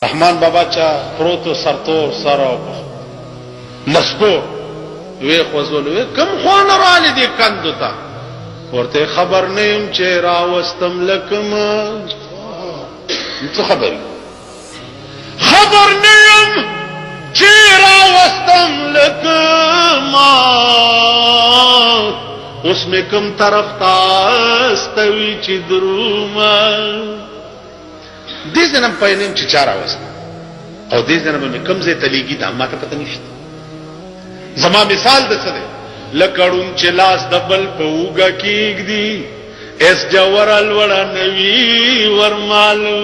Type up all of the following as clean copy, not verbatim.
رحمان بابا چا پروتو سرتور سر نسکو وی خوزول وی کم خوان رالی دی کندو تا ورته خبر نیم چه راوستم لکم تو خبر نیم چه راوستم لکم اس میں کم طرف تاستوی چی دروما دې ځنم پاینم چې چار اوسه او دې ځنم مې کم زه تلیګي دا ما ته پته نشته زما مثال د څه دی لکړون چې لاس دبل په وګه کېږدي اس جوړل وړا نوي ورمالو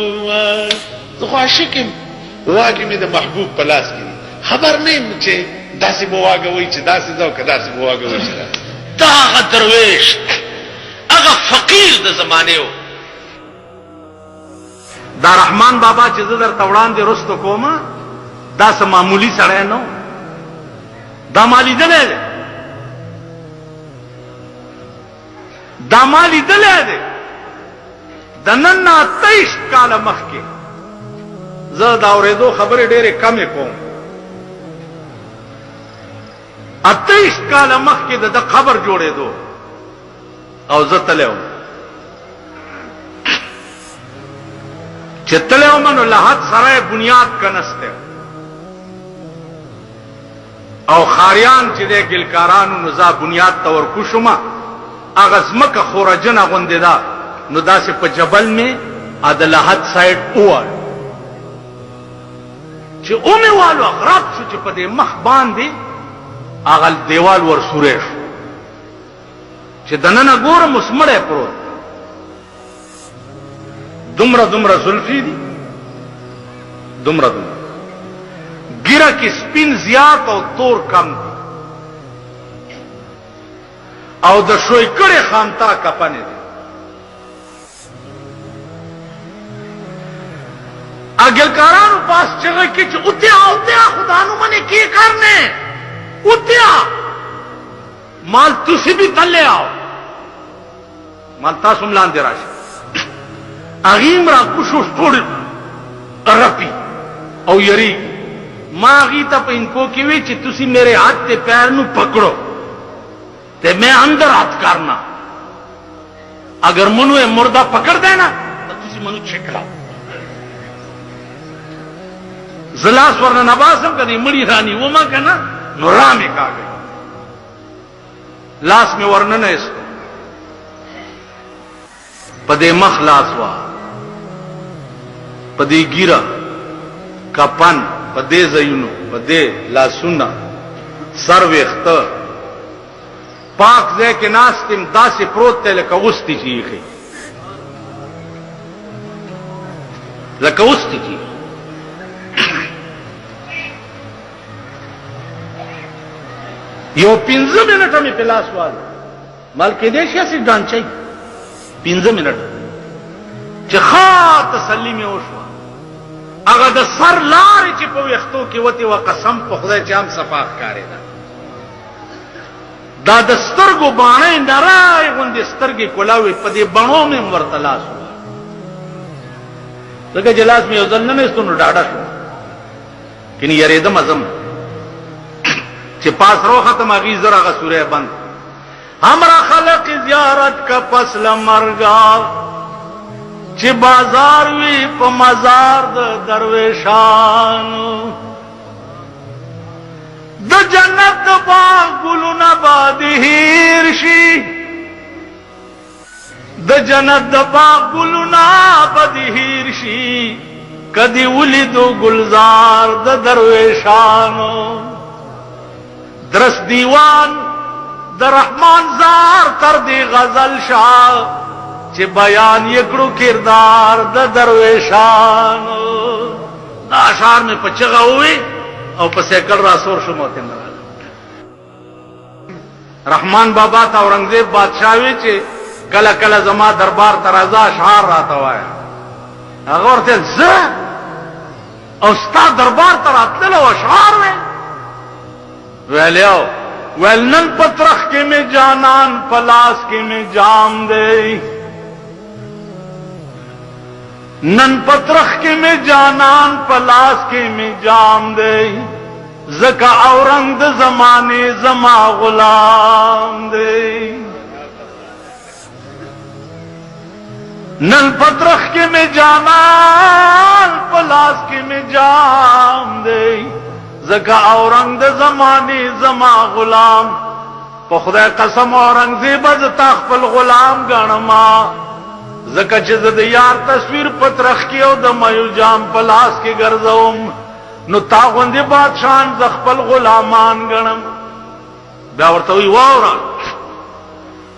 زه خو عاشقم واګې مې د محبوب په لاس کې خبر نه يم چې داسې بواګه وای چې داسې ځو که داسې بواګه وای دا هغه درویش هغه فقیر د زمانه و دا رحمان بابا چې زه درته وړاندې رستو کومه دا څه معمولی سړی نه دا ما لیدلی دی دا ما لیدلی دی د نن نه 28 کاله مخکې زه د اورېدو خبرې ډېرې کمې کوم 28 کاله مخکې د قبر جوړېدو او زه تلی وم چې تلی وم نو لحد سره بنیاد کنسته او خاریان چې د ګلکارانو نو زه بنیاد ته ورکو شومه هغه ځمکه خورجنه غوندې ده نو داسې په جبل مې د لحد سایډ ووالو چې اومې والو غراب شو چې په دې مخ باندې هغه دیوال ورسوری شو چې دننه ګورم اوس مړی پروت دومره زلفی دي دومره ګیره کې سپین زیات او تور کم دي او د شوی کړي خامتا کپنې دي اگلکارانو پاس چغه کې چې اوتیا خدا نو منه کی کرنے اوتیا مال تسی بھی تلے آؤ مال تاسو ملاندې راشي اغیم را کوشش ټول رپی او یری ما غی تا پہ ان کو کیوی چی تسی میرے ہاتھ تے پیر نو پکڑو تے میں اندر ہاتھ کرنا اگر منو مردہ پکڑ دینا تو تسی منو چھکڑا زلاس ورنہ نباسم کدی مڑی رانی وہ ماں کہنا نو رامی کھا گئی لاس میں ورنہ نہ اس کو پدے مخ لاس وا پدې ګیره کپن پدې زینو پدې لاسونه سر وخته پاک ځای کې ناستم داسې پروت ته لکه اوستي چیخي لکه اوستي چی یو 15 منټه می په لاس والو مال کې دې شي سي ډانچي 15 منټه چې خا تسلی می وشو هغه د سر لارې چې په وختو کې وته و قسم په خدای چې هم صفاق کاری دا د سترګو باندې نړۍ غوندې سترګې کولاوي په دې بڼو مې ورته لاس لکه جلاس مې یو ځل نه مې ستونو ډاډه شو کینی یریدم ازم چې پاس رو ختم اغي زرا غ سوره بند हमरा خلق زیارت کا پس لمرګا چې بازار وی په مزار د درویشانو د جنت د باغ ګلونه باد هیر شي د جنت د باغ ګلونه باد هیر شي کدی ولیدو گلزار د درویشانو درس دیوان د رحمان زار تر دی غزل شاه چې بیان یکړو کردار د درویشانو دا اشعار میں پچغه ہوئی او په سیکل راسور شو موته مرال رحمان بابا تا اورنګزیب بادشاہ وی چې کله کله زما دربار ترازا اشعار راته وایا هغه ورته زه او ستا دربار تر اتلو اشعار ویلیو ویلنن پترخ کې می جانان پلاس کې می جام دے نن پترخ کې می جانان پلاس کې می جام دے زکا اورنگ د زمانے زما غلام دے نن پترخ کې می جانان پلاس کې می جام دے زکا اورنگ د زمانے زما غلام په خدای قسم اورنگزیب ز تخپل غلام غنما زکا چې د یار تصویر پترخ کې او د مایو جام پلاس کې ګرځوم نو تا غوندې بادشاہان ز خپل غلامان غنم دا ورته وی واوران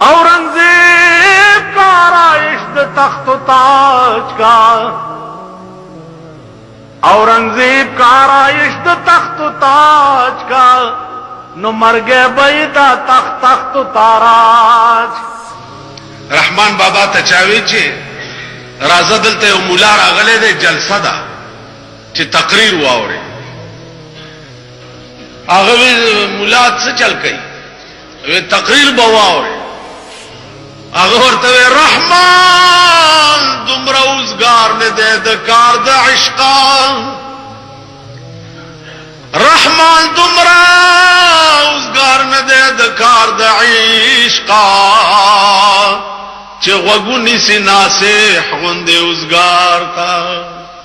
اورنگزیب کا آرائش د تخت و تاج کا اورنگزیب کا آرائش د تخت و تاج کا نو مرګه بیدا تخت تخت و تاراج رحمان بابا ته چاوي چې راځه دلته یو مولا راغله ده جلسه ده چې تقریر واوري هغه مولا څه چل کوي وی تقریر به واوري هغه ورته رحمان دومره اوسګار نه ده د کار د عشق رحمان دومره اوسګار نه ده د کار د عشق چې غوګونی سي ناسه غوندې اوسګار تا